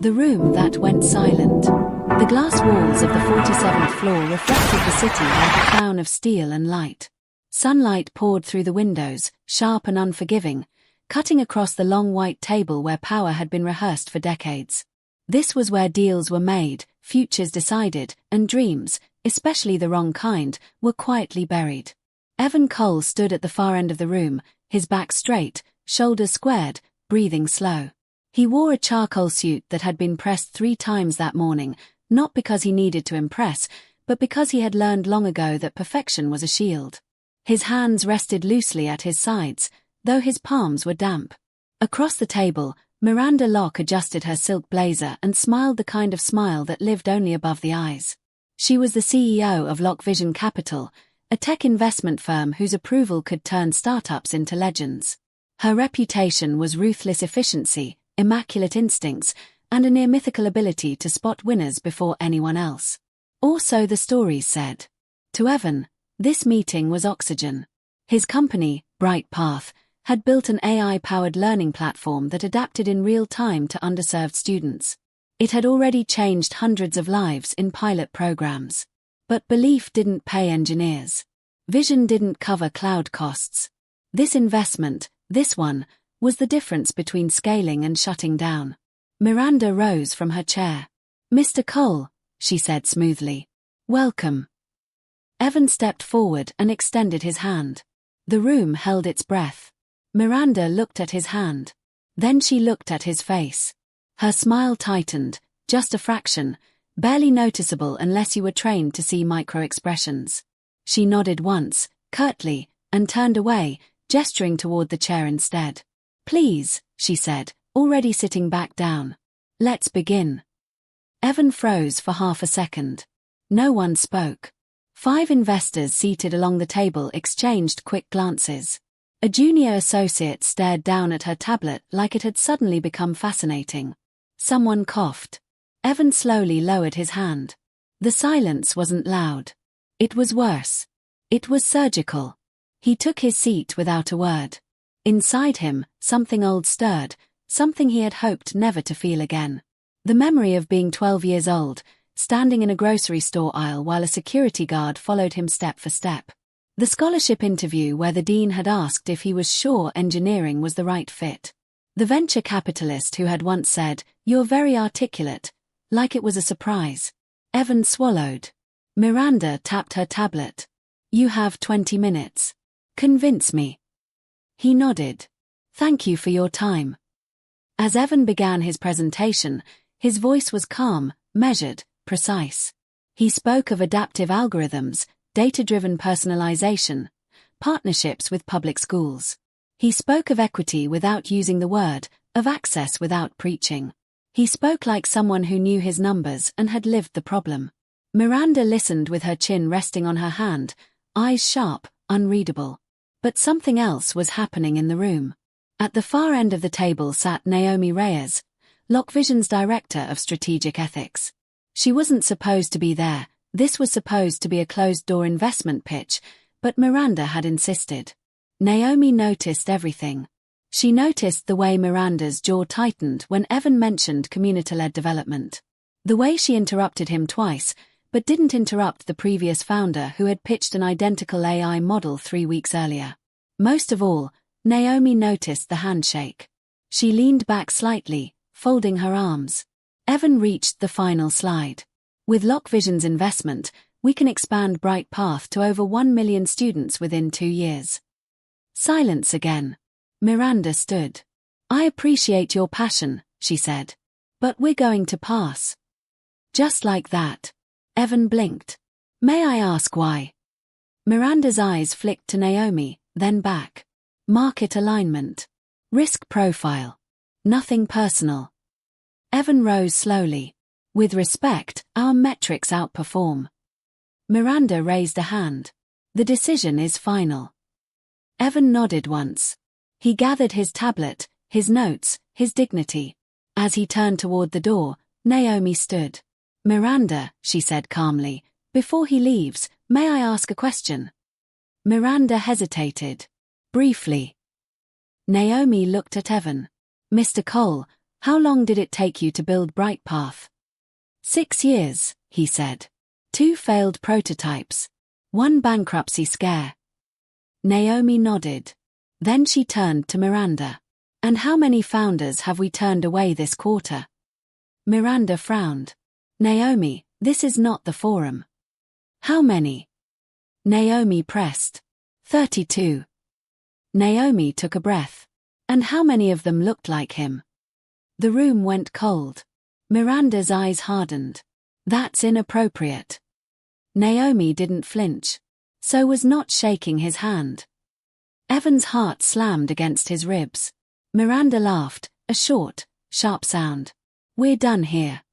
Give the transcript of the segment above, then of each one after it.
The room that went silent. The glass walls of the 47th floor reflected the city like a crown of steel and light. Sunlight poured through the windows, sharp and unforgiving, cutting across the long white table where power had been rehearsed for decades. This was where deals were made, futures decided, and dreams, especially the wrong kind, were quietly buried. Evan Cole stood at the far end of the room, his back straight, shoulders squared, breathing slow. He wore a charcoal suit that had been pressed 3 times that morning, not because he needed to impress, but because he had learned long ago that perfection was a shield. His hands rested loosely at his sides, though his palms were damp. Across the table, Miranda Locke adjusted her silk blazer and smiled the kind of smile that lived only above the eyes. She was the CEO of Locke Vision Capital, a tech investment firm whose approval could turn startups into legends. Her reputation was ruthless efficiency, immaculate instincts, and a near-mythical ability to spot winners before anyone else. Or so the stories said. To Evan, this meeting was oxygen. His company, Bright Path, had built an AI-powered learning platform that adapted in real time to underserved students. It had already changed hundreds of lives in pilot programs. But belief didn't pay engineers. Vision didn't cover cloud costs. This investment, this one, was the difference between scaling and shutting down. Miranda rose from her chair. "Mr. Cole," she said smoothly. "Welcome." Evan stepped forward and extended his hand. The room held its breath. Miranda looked at his hand. Then she looked at his face. Her smile tightened, just a fraction, barely noticeable unless you were trained to see micro-expressions. She nodded once, curtly, and turned away, gesturing toward the chair instead. "Please," she said, already sitting back down. "Let's begin." Evan froze for half a second. No one spoke. 5 investors seated along the table exchanged quick glances. A junior associate stared down at her tablet like it had suddenly become fascinating. Someone coughed. Evan slowly lowered his hand. The silence wasn't loud. It was worse. It was surgical. He took his seat without a word. Inside him, something old stirred, something he had hoped never to feel again. The memory of being 12 years old, standing in a grocery store aisle while a security guard followed him step for step. The scholarship interview where the dean had asked if he was sure engineering was the right fit. The venture capitalist who had once said, "You're very articulate," like it was a surprise. Evan swallowed. Miranda tapped her tablet. "You have 20 minutes. Convince me." He nodded. "Thank you for your time." As Evan began his presentation, his voice was calm, measured, precise. He spoke of adaptive algorithms, data-driven personalization, partnerships with public schools. He spoke of equity without using the word, of access without preaching. He spoke like someone who knew his numbers and had lived the problem. Miranda listened with her chin resting on her hand, eyes sharp, unreadable. But something else was happening in the room. At the far end of the table sat Naomi Reyes, Locke Vision's director of strategic ethics. She wasn't supposed to be there. This was supposed to be a closed-door investment pitch, but Miranda had insisted. Naomi noticed everything. She noticed the way Miranda's jaw tightened when Evan mentioned community-led development. The way she interrupted him twice, but didn't interrupt the previous founder who had pitched an identical AI model 3 weeks earlier. Most of all, Naomi noticed the handshake. She leaned back slightly, folding her arms. Evan reached the final slide. "With Locke Vision's investment, we can expand Bright Path to over 1 million students within 2 years." Silence again. Miranda stood. "I appreciate your passion," she said. "But we're going to pass." Just like that. Evan blinked. "May I ask why?" Miranda's eyes flicked to Naomi, then back. "Market alignment. Risk profile. Nothing personal." Evan rose slowly. "With respect, our metrics outperform." Miranda raised a hand. "The decision is final." Evan nodded once. He gathered his tablet, his notes, his dignity. As he turned toward the door, Naomi stood. "Miranda," she said calmly, "before he leaves, may I ask a question?" Miranda hesitated. Briefly. Naomi looked at Evan. "Mr. Cole, How long did it take you to build Bright Path? 6 years, he said. 2 failed prototypes. 1 bankruptcy scare. Naomi nodded. Then she turned to Miranda. And how many founders have we turned away this quarter? Miranda frowned. Naomi, this is not the forum. How many? Naomi pressed. 32. Naomi took a breath. And how many of them looked like him? The room went cold. Miranda's eyes hardened. That's inappropriate. Naomi didn't flinch. So was not shaking his hand. Evan's heart slammed against his ribs. Miranda laughed, a short, sharp sound. We're done here.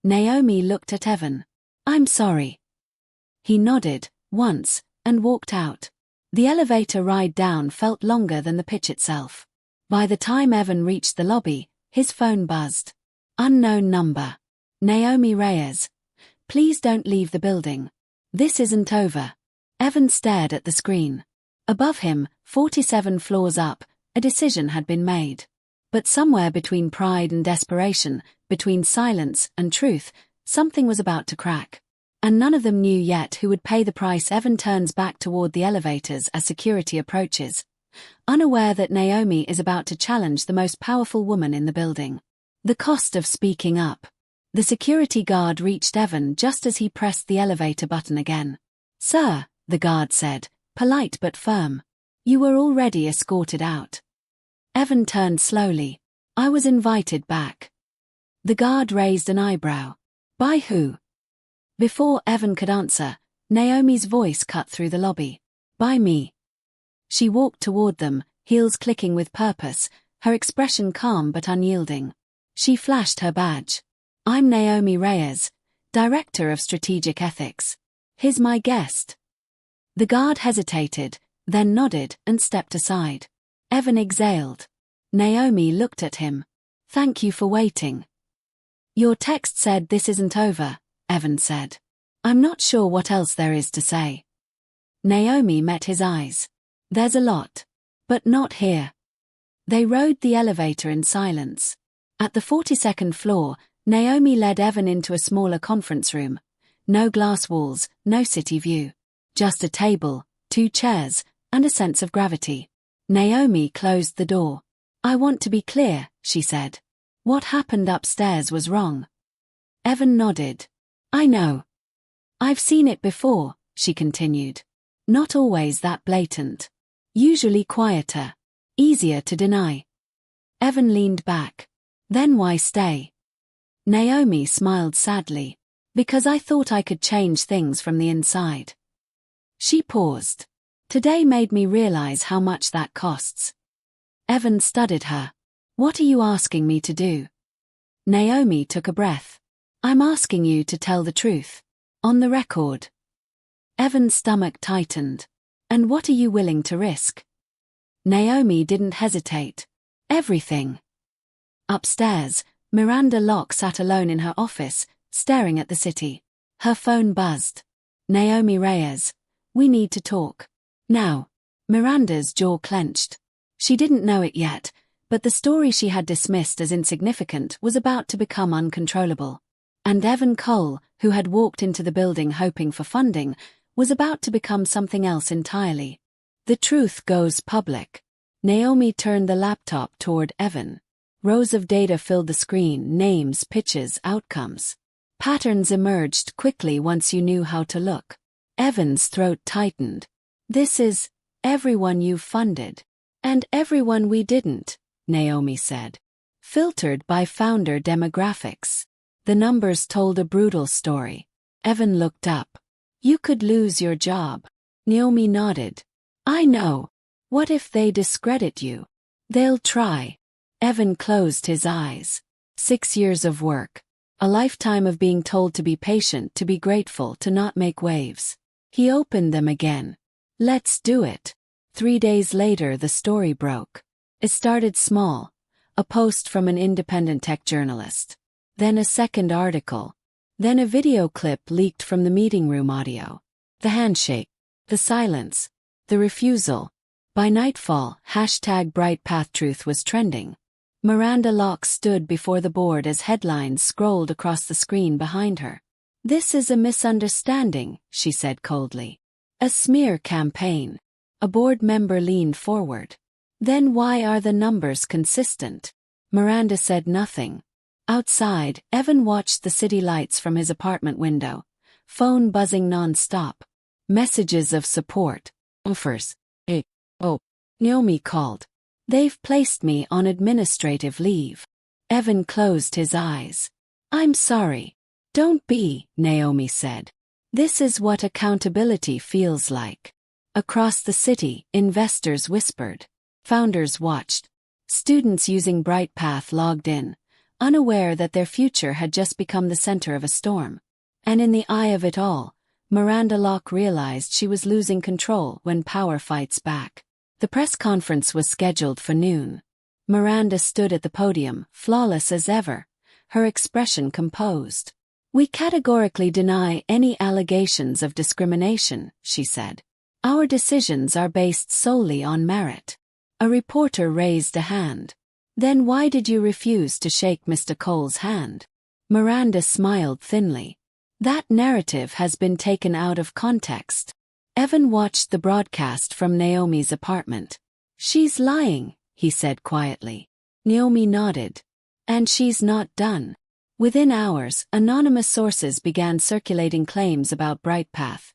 Naomi looked at Evan. I'm sorry. He nodded, once, and walked out. The elevator ride down felt longer than the pitch itself. By the time Evan reached the lobby, his phone buzzed. Unknown number. Naomi Reyes. Please don't leave the building. This isn't over. Evan stared at the screen. Above him, 47 floors up, a decision had been made. But somewhere between pride and desperation, between silence and truth, something was about to crack. And none of them knew yet who would pay the price. Evan turns back toward the elevators as security approaches, unaware that Naomi is about to challenge the most powerful woman in the building. The cost of speaking up. The security guard reached Evan just as he pressed the elevator button again. Sir, the guard said, polite but firm. You were already escorted out. Evan turned slowly. I was invited back. The guard raised an eyebrow. By who? Before Evan could answer, Naomi's voice cut through the lobby. By me. She walked toward them, heels clicking with purpose, her expression calm but unyielding. She flashed her badge. I'm Naomi Reyes, Director of Strategic Ethics. He's my guest. The guard hesitated, then nodded and stepped aside. Evan exhaled. Naomi looked at him. Thank you for waiting. Your text said this isn't over, Evan said. I'm not sure what else there is to say. Naomi met his eyes. There's a lot. But not here. They rode the elevator in silence. At the 42nd floor, Naomi led Evan into a smaller conference room. No glass walls, no city view. Just a table, 2 chairs, and a sense of gravity. Naomi closed the door. I want to be clear, she said. What happened upstairs was wrong. Evan nodded. I know. I've seen it before, she continued. Not always that blatant. Usually quieter. Easier to deny. Evan leaned back. Then why stay? Naomi smiled sadly. Because I thought I could change things from the inside. She paused. Today made me realize how much that costs. Evan studied her. What are you asking me to do? Naomi took a breath. I'm asking you to tell the truth. On the record. Evan's stomach tightened. And what are you willing to risk? Naomi didn't hesitate. Everything. Upstairs, Miranda Locke sat alone in her office, staring at the city. Her phone buzzed. Naomi Reyes. We need to talk. Now. Miranda's jaw clenched. She didn't know it yet, but the story she had dismissed as insignificant was about to become uncontrollable. And Evan Cole, who had walked into the building hoping for funding, was about to become something else entirely. The truth goes public. Naomi turned the laptop toward Evan. Rows of data filled the screen, names, pitches, outcomes. Patterns emerged quickly once you knew how to look. Evan's throat tightened. This is everyone you've funded. And everyone we didn't, Naomi said. Filtered by founder demographics. The numbers told a brutal story. Evan looked up. You could lose your job. Naomi nodded. I know. What if they discredit you? They'll try. Evan closed his eyes. 6 years of work. A lifetime of being told to be patient, to be grateful, to not make waves. He opened them again. Let's do it. 3 days later the story broke. It started small. A post from an independent tech journalist. Then a second article. Then a video clip leaked from the meeting room audio. The handshake. The silence. The refusal. By nightfall, #BrightPathTruth was trending. Miranda Locke stood before the board as headlines scrolled across the screen behind her. "This is a misunderstanding," she said coldly. "A smear campaign." A board member leaned forward. "Then why are the numbers consistent?" Miranda said nothing. Outside, Evan watched the city lights from his apartment window, phone buzzing non-stop. Messages of support. Offers. Hey. Oh. Naomi called. "They've placed me on administrative leave." Evan closed his eyes. "I'm sorry." "Don't be," Naomi said. "This is what accountability feels like." Across the city, investors whispered. Founders watched. Students using BrightPath logged in, unaware that their future had just become the center of a storm. And in the eye of it all, Miranda Locke realized she was losing control when power fights back. The press conference was scheduled for noon. Miranda stood at the podium, flawless as ever, her expression composed. "We categorically deny any allegations of discrimination," she said. "Our decisions are based solely on merit." A reporter raised a hand. "Then why did you refuse to shake Mr. Cole's hand?" Miranda smiled thinly. "That narrative has been taken out of context." Evan watched the broadcast from Naomi's apartment. "She's lying," he said quietly. Naomi nodded. "And she's not done." Within hours, anonymous sources began circulating claims about BrightPath.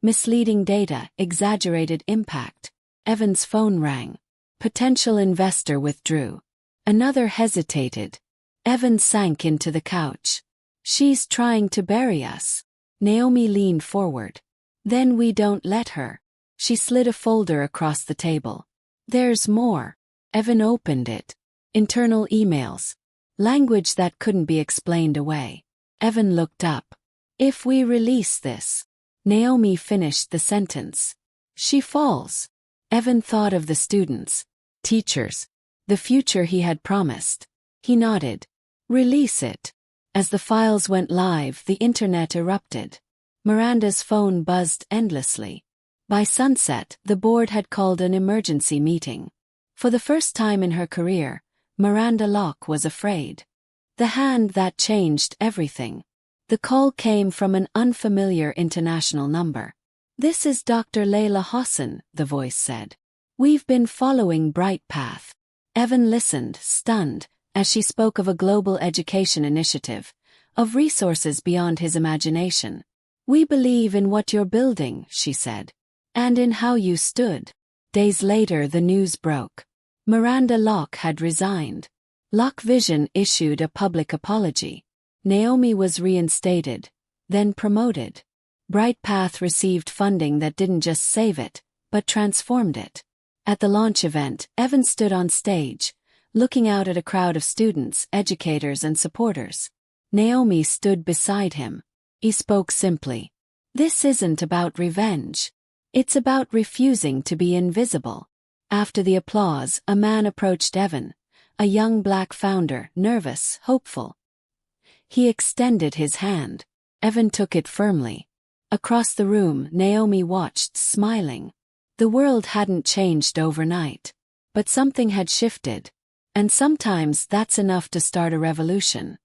Misleading data, exaggerated impact. Evan's phone rang. Potential investor withdrew. Another hesitated. Evan sank into the couch. "She's trying to bury us." Naomi leaned forward. "Then we don't let her." She slid a folder across the table. "There's more." Evan opened it. Internal emails. Language that couldn't be explained away. Evan looked up. "If we release this." Naomi finished the sentence. "She falls." Evan thought of the students. Teachers. The future he had promised. He nodded. "Release it." As the files went live, the internet erupted. Miranda's phone buzzed endlessly. By sunset, the board had called an emergency meeting. For the first time in her career, Miranda Locke was afraid. The hand that changed everything. The call came from an unfamiliar international number. "This is Dr. Layla Hassan," the voice said. "We've been following BrightPath." Evan listened, stunned, as she spoke of a global education initiative, of resources beyond his imagination. "We believe in what you're building," she said, "and in how you stood." Days later the news broke. Miranda Locke had resigned. Locke Vision issued a public apology. Naomi was reinstated, then promoted. BrightPath received funding that didn't just save it, but transformed it. At the launch event, Evan stood on stage, looking out at a crowd of students, educators and supporters. Naomi stood beside him. He spoke simply. "This isn't about revenge. It's about refusing to be invisible." After the applause, a man approached Evan, a young black founder, nervous, hopeful. He extended his hand. Evan took it firmly. Across the room, Naomi watched, smiling. The world hadn't changed overnight. But something had shifted. And sometimes that's enough to start a revolution.